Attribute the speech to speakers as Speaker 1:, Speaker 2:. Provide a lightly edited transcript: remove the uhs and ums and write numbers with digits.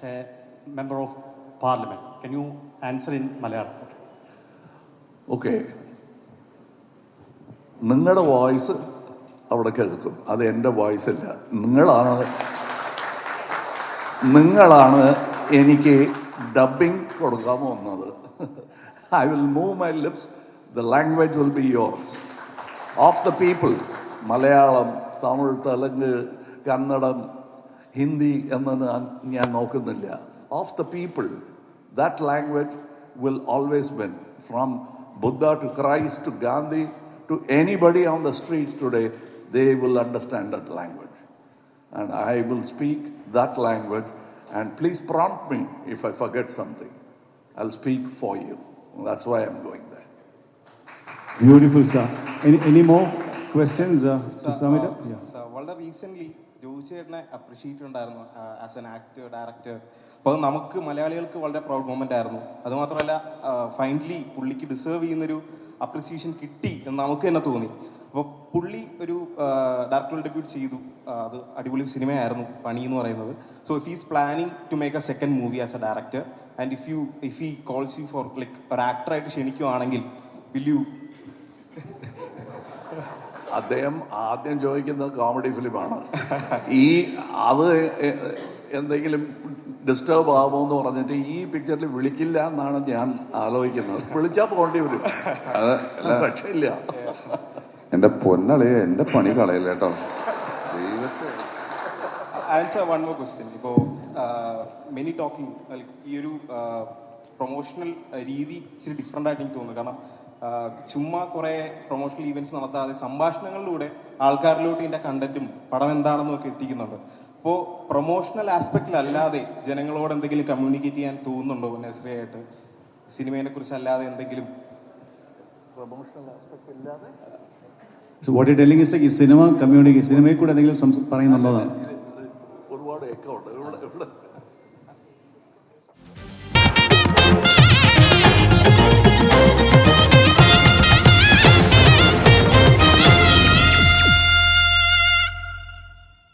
Speaker 1: a member of parliament. Can you answer in Malayalam?
Speaker 2: Okay. നിങ്ങളുടെ voice അവിടെ കേൾക്കും, അത് എൻ്റെ വോയിസ് അല്ല. നിങ്ങളാണ് എനിക്ക് ഡബിങ് കൊടുക്കാൻ പോകുന്നത്. I will move my lips, the language will be yours. Of the people, Malayalam, Tamil, Telugu, കന്നഡം, Hindi എന്ന് ഞാൻ നോക്കുന്നില്ല. Of the people, that language will always win. From Buddha to Christ to Gandhi to anybody on the streets today, they will understand that language. And I will speak that language, and please prompt me if I forget something. I'll speak for you. That's why I'm going there.
Speaker 3: Beautiful, sir. Any more questions to sum it up?
Speaker 4: Sir, വളരെ recent ജോയിച്ചേട്ടനെ appreciate ഉണ്ടായിരുന്നു as an actor, director. അപ്പോൾ നമുക്ക് മലയാളികൾക്ക് വളരെ proud moment ആയിരുന്നു. അതുമാത്രമല്ല finally പുള്ളിക്ക് deserve ചെയ്യുന്നൊരു അപ്രിസിയേഷൻ കിട്ടി എന്ന് നമുക്ക് തന്നെ തോന്നി. അപ്പോൾ പുള്ളി ഒരു ഡയറക്ടറൽ ഡെബ്യൂട്ട് ചെയ്തു. അത് അടിപൊളി സിനിമയായിരുന്നു പണി എന്ന് പറയുന്നത്. So if is planning to make a second movie as a director and if he calls you for like ഒരു ആക്ടറായിട്ട് ക്ഷണിക്കുവാണെങ്കിൽ വിൽ യു?
Speaker 2: അദ്ദേഹം ആദ്യം ചോദിക്കുന്നത് കോമഡി ഫിലിമാണ്. അത് എന്തെങ്കിലും ഡിസ്റ്റർബ് ആവുമോ എന്ന് പറഞ്ഞിട്ട് ഈ പിക്ചറിൽ വിളിക്കില്ല എന്നാണ് ഞാൻ ആലോചിക്കുന്നത്. വിളിച്ചാൽ പോകേണ്ടി വരും. പക്ഷേ ഇല്ല.
Speaker 5: എന്റെ പൊന്നളിയെ എന്റെ പണി കളയില്ല കേട്ടോ.
Speaker 4: Answer one more question. ഇപ്പോൾ മെനി ടോക്കിംഗ് ഈ ഒരു പ്രൊമോഷണൽ രീതി ഇച്ചിരി ഡിഫറെൻ്റ് ആയിട്ട് എനിക്ക് തോന്നുന്നു. കാരണം ചുമ്മാ കുറെ പ്രൊമോഷണൽ ഈവെന്റ്സ് നടത്താതെ സംഭാഷണങ്ങളിലൂടെ ആൾക്കാരിലോട്ട് ഇതിന്റെ കണ്ടന്റും പടം എന്താണെന്നും ഒക്കെ എത്തിക്കുന്നുണ്ട്. അപ്പോൾ പ്രൊമോഷണൽ ആസ്പെക്റ്റിലല്ലാതെ ജനങ്ങളോട് എന്തെങ്കിലും കമ്മ്യൂണിക്കേറ്റ് ചെയ്യാൻ തോന്നുന്നുണ്ടോ നസ്രിയായിട്ട്? സിനിമയെ കുറിച്ച് അല്ലാതെ എന്തെങ്കിലും
Speaker 2: പ്രൊമോഷണൽ ആസ്പെക്ട് ഇല്ലാതെ?
Speaker 3: So what you're telling is like cinema communication, സിനിമയിൽ കൂടെ എന്തെങ്കിലും പറയുന്നുണ്ടോ?
Speaker 2: ഒരുപാട് എക്കോ ഉണ്ട് ഇവിടെ.